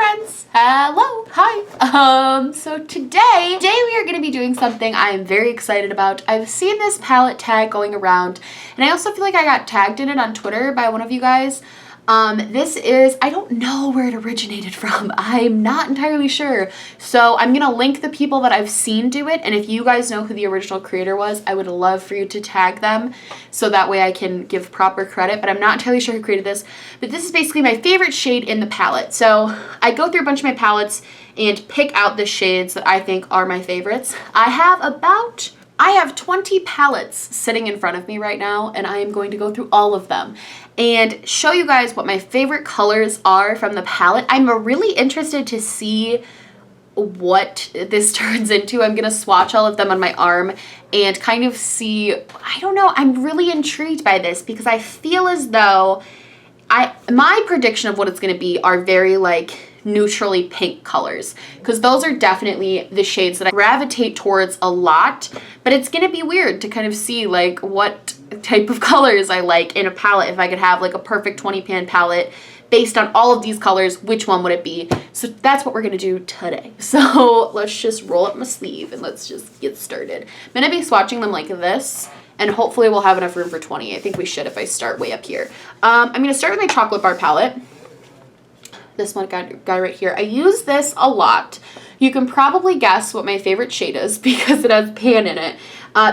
friends, hello, hi. So today we are going to be doing something I am very excited about. I've seen this palette tag going around, and I also feel like I got tagged in it on Twitter by one of you guys. This is, I don't know where it originated from. I'm not entirely sure. So I'm going to link the people that I've seen do it. And if you guys know who the original creator was, I would love for you to tag them so that way I can give proper credit. But I'm not entirely sure who created this. But this is basically my favorite shade in the palette. So I go through a bunch of my palettes and pick out the shades that I think are my favorites. I have 20 palettes sitting in front of me right now, and I am going to go through all of them and show you guys what my favorite colors are from the palette. I'm really interested to see what this turns into. I'm going to swatch all of them on my arm and kind of see, I don't know, I'm really intrigued by this because I feel as though my prediction of what it's going to be are very like neutrally pink colors, because those are definitely the shades that I gravitate towards a lot. But it's gonna be weird to kind of see like what type of colors I like in a palette. If I could have like a perfect 20 pan palette based on all of these colors, which one would it be? So that's what we're gonna do today. So let's just roll up my sleeve and let's just get started. I'm gonna be swatching them like this, and hopefully we'll have enough room for 20. I think we should if I start way up here. I'm gonna start with my chocolate bar palette. This one guy right here. I use this a lot. You can probably guess what my favorite shade is because it has pan in it.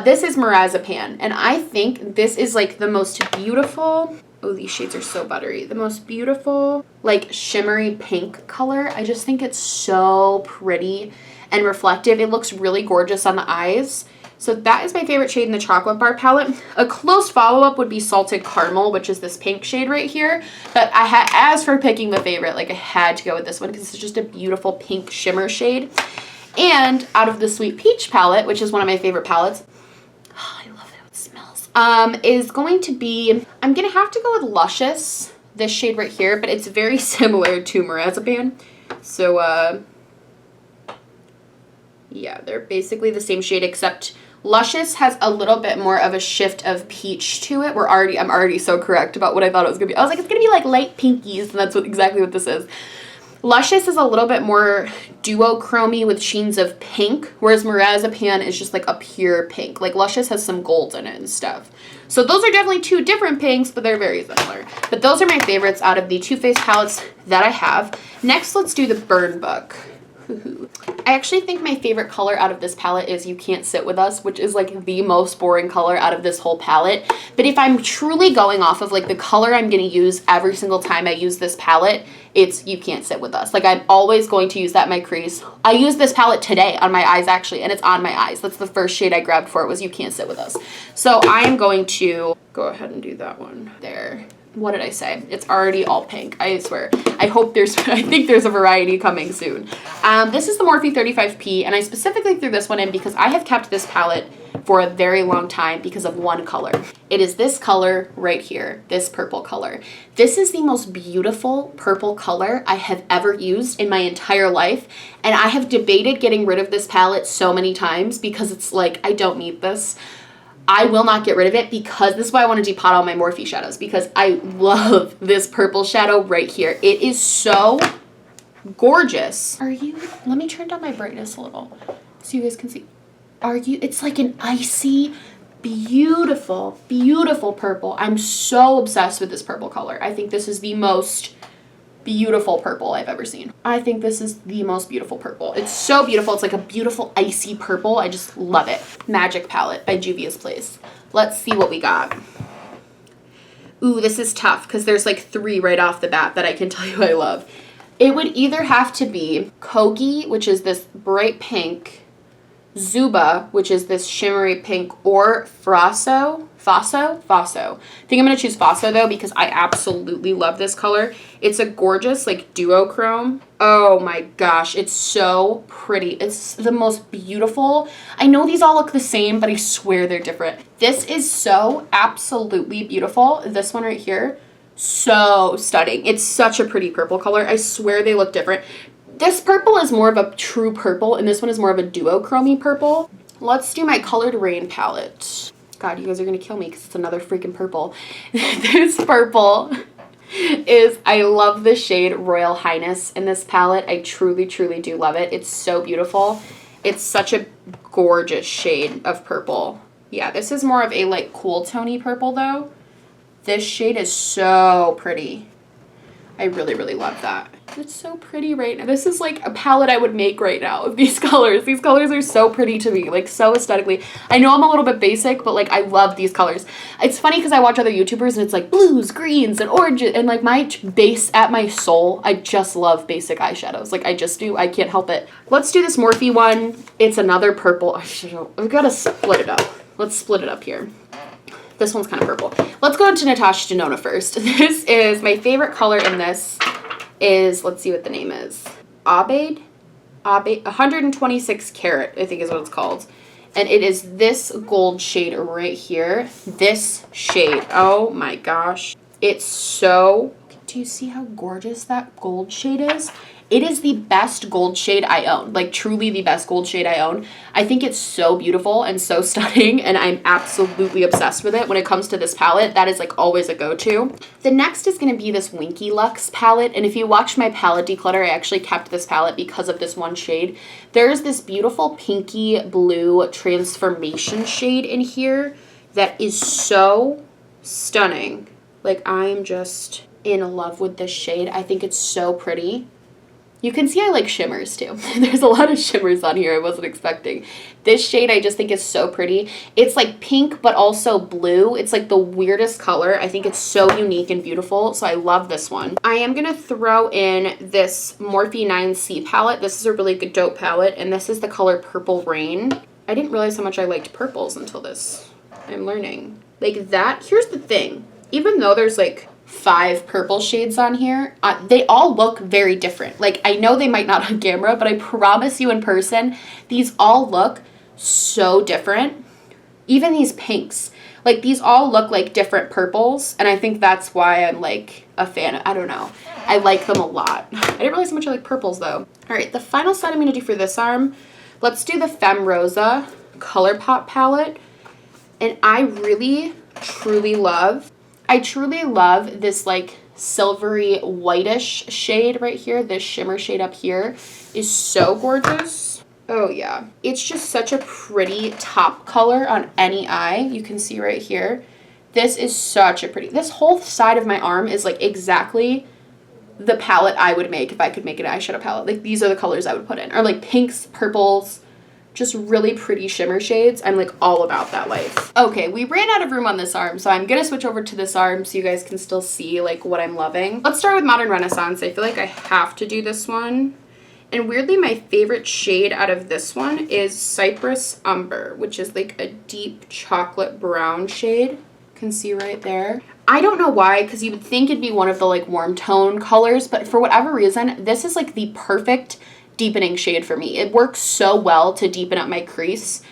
This is Marzipan, and I think this is like the most beautiful, oh, these shades are so buttery, the most beautiful like shimmery pink color. I just think it's so pretty and reflective. It looks really gorgeous on the eyes. So that is my favorite shade in the chocolate bar palette. A close follow-up would be Salted Caramel, which is this pink shade right here. But as for picking the favorite, like I had to go with this one because it's just a beautiful pink shimmer shade. And out of the Sweet Peach palette, which is one of my favorite palettes, oh, I love how it smells, is going to be, I'm going to have to go with Luscious, this shade right here, but it's very similar to Marzipan. So, yeah, they're basically the same shade, except Luscious has a little bit more of a shift of peach to it. I'm already so correct about what I thought it was going to be. I was like, it's going to be like light pinkies, and that's exactly what this is. Luscious is a little bit more duochromy with sheens of pink, whereas Marzipan is just like a pure pink. Like Luscious has some gold in it and stuff. So those are definitely two different pinks, but they're very similar. But those are my favorites out of the Too Faced palettes that I have. Next, let's do the Burn Book. I actually think my favorite color out of this palette is You Can't Sit With Us, which is like the most boring color out of this whole palette. But if I'm truly going off of like the color I'm going to use every single time I use this palette, it's You Can't Sit With Us. Like I'm always going to use that in my crease. I used this palette today on my eyes actually, and it's on my eyes. That's the first shade I grabbed for it, was You Can't Sit With Us. So I am going to go ahead and do that one there. What did I say? It's already all pink, I swear. I think there's a variety coming soon. This is the Morphe 35P, and I specifically threw this one in because I have kept this palette for a very long time because of one color. It is this color right here, this purple color. This is the most beautiful purple color I have ever used in my entire life, and I have debated getting rid of this palette so many times because it's like, I don't need this. I will not get rid of it because this is why I want to depot all my Morphe shadows, because I love this purple shadow right here. It is so gorgeous. Let me turn down my brightness a little so you guys can see. It's like an icy, beautiful, beautiful purple. I'm so obsessed with this purple color. I think this is the most beautiful purple I've ever seen. I think this is the most beautiful purple. It's so beautiful. It's like a beautiful icy purple. I just love it. Magic Palette by Juvia's Place. Let's see what we got. Ooh, this is tough because there's like 3 right off the bat that I can tell you I love. It would either have to be Kogi, which is this bright pink, Zuba, which is this shimmery pink, or Faso. I think I'm going to choose Faso though because I absolutely love this color. It's a gorgeous like duochrome. Oh my gosh, it's so pretty. It's the most beautiful. I know these all look the same, but I swear they're different. This is so absolutely beautiful. This one right here, so stunning. It's such a pretty purple color. I swear they look different. This purple is more of a true purple, and this one is more of a duochromy purple. Let's do my Colored Rain palette. God, you guys are going to kill me because it's another freaking purple. This purple is I love the shade Royal Highness in this palette. I truly, truly do love it. It's so beautiful. It's such a gorgeous shade of purple. Yeah, this is more of a like cool tony purple though. This shade is so pretty. I really, really love that. It's so pretty right now. This is like a palette I would make right now of these colors. These colors are so pretty to me, like so aesthetically. I know I'm a little bit basic, but like I love these colors. It's funny because I watch other YouTubers and it's like blues, greens, and oranges, and like my base at my soul, I just love basic eyeshadows. Like I just do. I can't help it. Let's do this Morphe one. It's another purple. I've got to split it up. Let's split it up here. This one's kind of purple. Let's go into Natasha Denona first. This is my favorite color in this is, let's see what the name is. Aubade? 126 Carat, I think is what it's called. And it is this gold shade right here. This shade. Oh my gosh. It's so, do you see how gorgeous that gold shade is? It is the best gold shade I own, like truly the best gold shade I own. I think it's so beautiful and so stunning, and I'm absolutely obsessed with it. When it comes to this palette, that is like always a go-to. The next is going to be this Winky Lux palette, and if you watched my palette declutter, I actually kept this palette because of this one shade. There's this beautiful pinky blue transformation shade in here that is so stunning. Like I'm just in love with this shade. I think it's so pretty. You can see I like shimmers too. There's a lot of shimmers on here I wasn't expecting. This shade I just think is so pretty. It's like pink but also blue. It's like the weirdest color. I think it's so unique and beautiful, so I love this one. I am going to throw in this Morphe 9C palette. This is a really good dope palette, and this is the color Purple Rain. I didn't realize how much I liked purples until this. I'm learning. Like that, here's the thing. Even though there's like 5 purple shades on here, they all look very different. Like I know they might not on camera, but I promise you in person, these all look so different. Even these pinks, like these all look like different purples, and I think that's why I'm like a fan. I don't know. I like them a lot. I didn't realize how much I like purples though. All right, the final side I'm going to do for this arm, let's do the Femme Rosa ColourPop palette. And I really, truly love this like silvery whitish shade right here. This shimmer shade up here is so gorgeous. Oh yeah. It's just such a pretty top color on any eye. You can see right here. This is such a pretty, this whole side of my arm is like exactly the palette I would make if I could make an eyeshadow palette. Like these are the colors I would put in, or like pinks, purples, just really pretty shimmer shades. I'm like all about that life. Okay, we ran out of room on this arm, so I'm gonna switch over to this arm so you guys can still see like what I'm loving. Let's start with Modern Renaissance. I feel like I have to do this one. And weirdly, my favorite shade out of this one is Cypress Umber, which is like a deep chocolate brown shade. You can see right there. I don't know why, because you would think it'd be one of the like warm tone colors, but for whatever reason, this is like the perfect deepening shade for me. It works so well to deepen up my crease.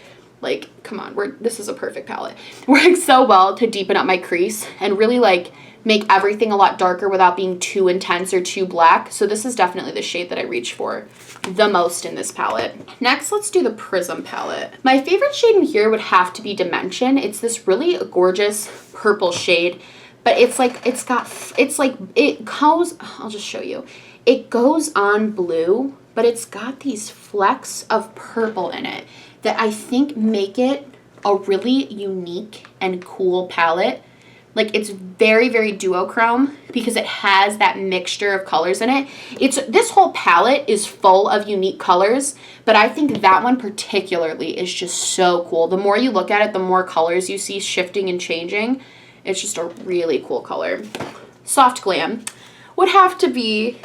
Like, come on, this is a perfect palette. It works so well to deepen up my crease and really like make everything a lot darker without being too intense or too black. So this is definitely the shade that I reach for the most in this palette. Next, let's do the Prism palette. My favorite shade in here would have to be Dimension. It's this really gorgeous purple shade, but it's like, it goes, I'll just show you. It goes on blue, but it's got these flecks of purple in it that I think make it a really unique and cool palette. Like it's very, very duochrome because it has that mixture of colors in it. This whole palette is full of unique colors, but I think that one particularly is just so cool. The more you look at it, the more colors you see shifting and changing. It's just a really cool color. Soft Glam would have to be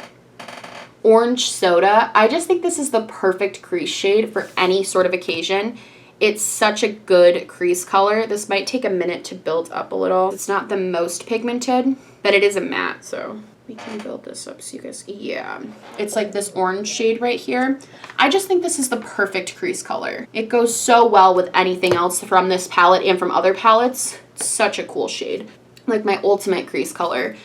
Orange Soda. I just think this is the perfect crease shade for any sort of occasion. It's such a good crease color. This might take a minute to build up a little. It's not the most pigmented, but it is a matte, so we can build this up so you guys, yeah. It's like this orange shade right here. I just think this is the perfect crease color. It goes so well with anything else from this palette and from other palettes. It's such a cool shade. Like my ultimate crease color.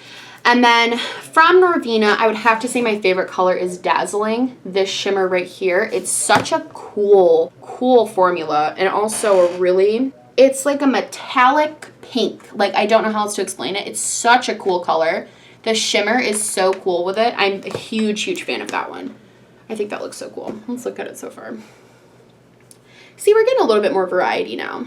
And then from Norvina, I would have to say my favorite color is Dazzling. This shimmer right here. It's such a cool formula, and also it's like a metallic pink. Like I don't know how else to explain it. It's such a cool color. The shimmer is so cool with it. I'm a huge, huge fan of that one. I think that looks so cool. Let's look at it so far. See, we're getting a little bit more variety now,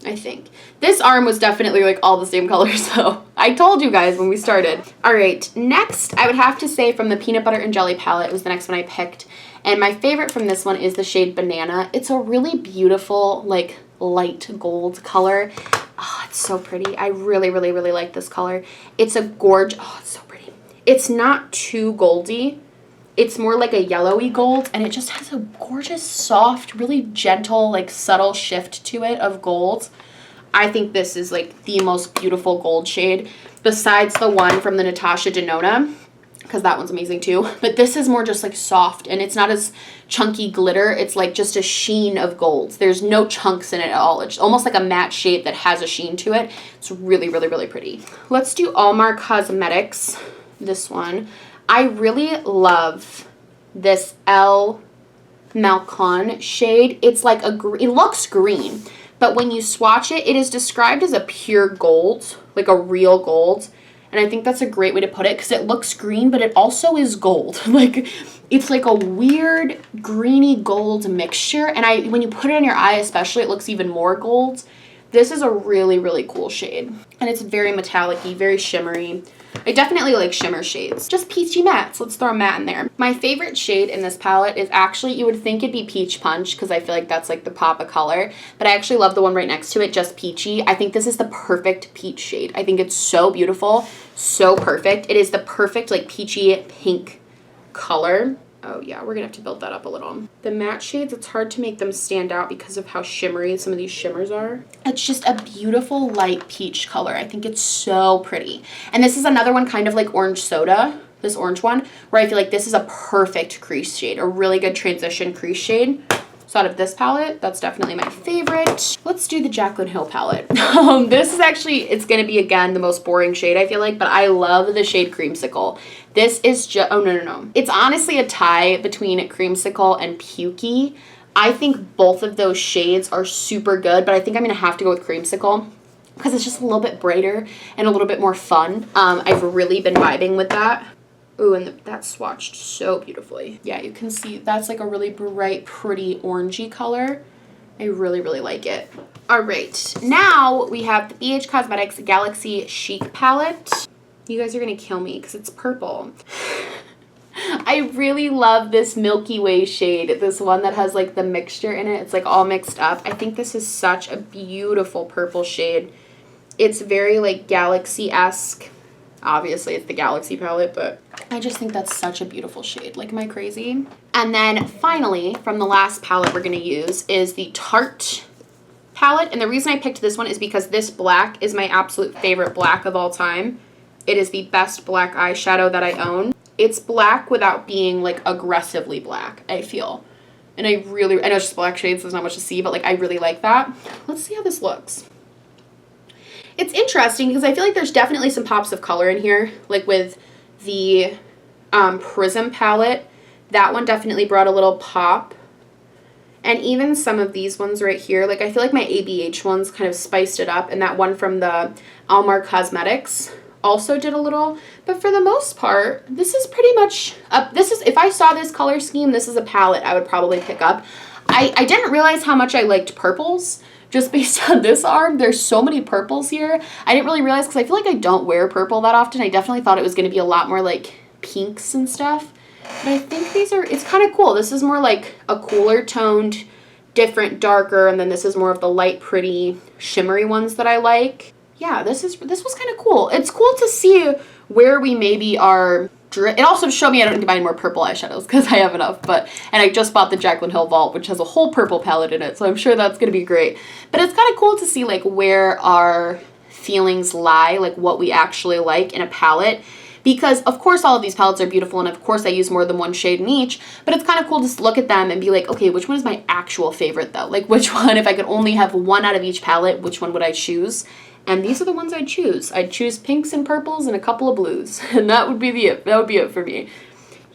I think. This arm was definitely like all the same color, so I told you guys when we started. All right, next I would have to say from the Peanut Butter and Jelly palette was the next one I picked. And my favorite from this one is the shade Banana. It's a really beautiful, like, light gold color. Oh, it's so pretty. I really, really, really like this color. It's a gorgeous, oh, it's so pretty. It's not too goldy. It's more like a yellowy gold, and it just has a gorgeous, soft, really gentle, like, subtle shift to it of gold. I think this is, like, the most beautiful gold shade, besides the one from the Natasha Denona, because that one's amazing too. But this is more just like soft, and it's not as chunky glitter. It's like just a sheen of gold. There's no chunks in it at all. It's almost like a matte shape that has a sheen to it. It's really, really, really pretty. Let's do Almar Cosmetics, this one. I really love this El Malcon shade. It's like it looks green, but when you swatch it, it is described as a pure gold, like a real gold. And I think that's a great way to put it because it looks green, but it also is gold. Like, it's like a weird greeny gold mixture. And when you put it on your eye especially, it looks even more gold. This is a really, really cool shade. And it's very metallic-y, very shimmery. I definitely like shimmer shades. Just peachy mattes. Let's throw a matte in there. My favorite shade in this palette is actually, you would think it'd be Peach Punch because I feel like that's like the pop of color. But I actually love the one right next to it, Just Peachy. I think this is the perfect peach shade. I think it's so beautiful, so perfect. It is the perfect like peachy pink color. Oh yeah, we're gonna have to build that up a little. The matte shades, it's hard to make them stand out because of how shimmery some of these shimmers are. It's just a beautiful light peach color. I think it's so pretty. And this is another one kind of like Orange Soda, this orange one, where I feel like this is a perfect crease shade, a really good transition crease shade. So out of this palette, that's definitely my favorite. Let's do the Jaclyn Hill palette. This is actually, it's gonna be again the most boring shade I feel like, but I love the shade Creamsicle. This is just, oh no. It's honestly a tie between Creamsicle and Pukey. I think both of those shades are super good, but I think I'm gonna have to go with Creamsicle because it's just a little bit brighter and a little bit more fun. I've really been vibing with that. Ooh, and that's swatched so beautifully. Yeah, you can see that's like a really bright, pretty orangey color. I really, really like it. All right, now we have the BH Cosmetics Galaxy Chic palette. You guys are gonna kill me because it's purple. I really love this Milky Way shade, this one that has like the mixture in it. It's like all mixed up. I think this is such a beautiful purple shade. It's very like Galaxy-esque. Obviously, it's the Galaxy palette, but I just think that's such a beautiful shade. Like, am I crazy? And then finally, from the last palette we're going to use is the Tarte palette. And the reason I picked this one is because this black is my absolute favorite black of all time. It is the best black eyeshadow that I own. It's black without being, like, aggressively black, I feel. And I know it's just black shades, so there's not much to see, but, like, I really like that. Let's see how this looks. It's interesting because I feel like there's definitely some pops of color in here, like with the Prism palette. That one definitely brought a little pop. And even some of these ones right here, like I feel like my ABH ones kind of spiced it up, and that one from the Almar Cosmetics also did a little. But for the most part, this is pretty much, if I saw this color scheme, this is a palette I would probably pick up. I didn't realize how much I liked purples. Just based on this arm, there's so many purples here. I didn't really realize because I feel like I don't wear purple that often. I definitely thought it was going to be a lot more like pinks and stuff. But I think it's kind of cool. This is more like a cooler toned, different, darker, and then this is more of the light, pretty, shimmery ones that I like. Yeah, this was kind of cool. It's cool to see where we maybe are. It also showed me I don't need to buy any more purple eyeshadows because I have enough, and I just bought the Jaclyn Hill Vault, which has a whole purple palette in it, so I'm sure that's going to be great. But it's kind of cool to see like where our feelings lie, like what we actually like in a palette, because of course all of these palettes are beautiful, and of course I use more than one shade in each, but it's kind of cool to look at them and be like, okay, which one is my actual favorite though? Like which one, if I could only have one out of each palette, which one would I choose? And these are the ones I'd choose. I'd choose pinks and purples and a couple of blues. And that would be it. That would be it for me.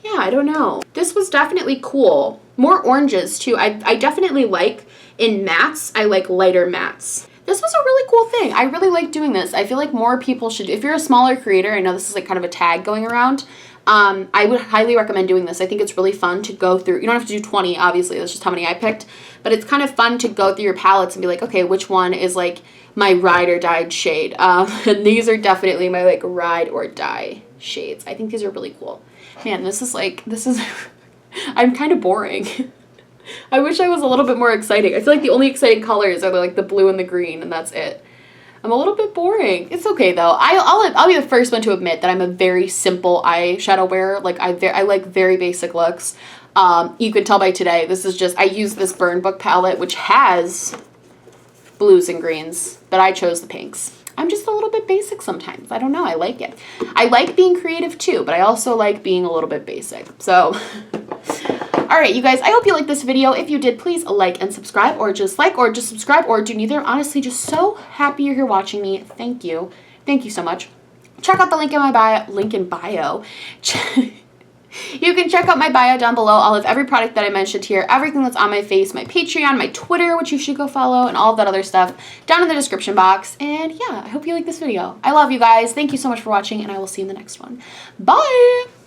Yeah, I don't know. This was definitely cool. More oranges, too. I definitely like, in mattes, I like lighter mattes. this was a really cool thing. I really like doing this. I feel like more people should, if you're a smaller creator, I know this is like kind of a tag going around, I would highly recommend doing this. I think it's really fun to go through. You don't have to do 20, obviously. That's just how many I picked. But it's kind of fun to go through your palettes and be like, okay, which one is like my ride or die shade? And these are definitely my like ride or die shades. I think these are really cool. Man, this is, I'm kind of boring. I wish I was a little bit more exciting. I feel like the only exciting colors are like the blue and the green, and that's it. I'm a little bit boring. It's okay though. I'll be the first one to admit that I'm a very simple eyeshadow wearer. Like I like very basic looks. You can tell by today, this is just, I use this Burn Book palette, which has blues and greens, but I chose the pinks. I'm just a little bit basic sometimes. I don't know. I like it. I like being creative too, but I also like being a little bit basic. So, all right, you guys, I hope you liked this video. If you did, please like and subscribe, or just subscribe, or do neither. I'm honestly just so happy you're here watching me. Thank you. Thank you so much. Check out the link in my bio. You can check out my bio down below. I'll have every product that I mentioned here, everything that's on my face, my Patreon, my Twitter, which you should go follow, and all of that other stuff down in the description box. And yeah, I hope you like this video. I love you guys. Thank you so much for watching, and I will see you in the next one. Bye!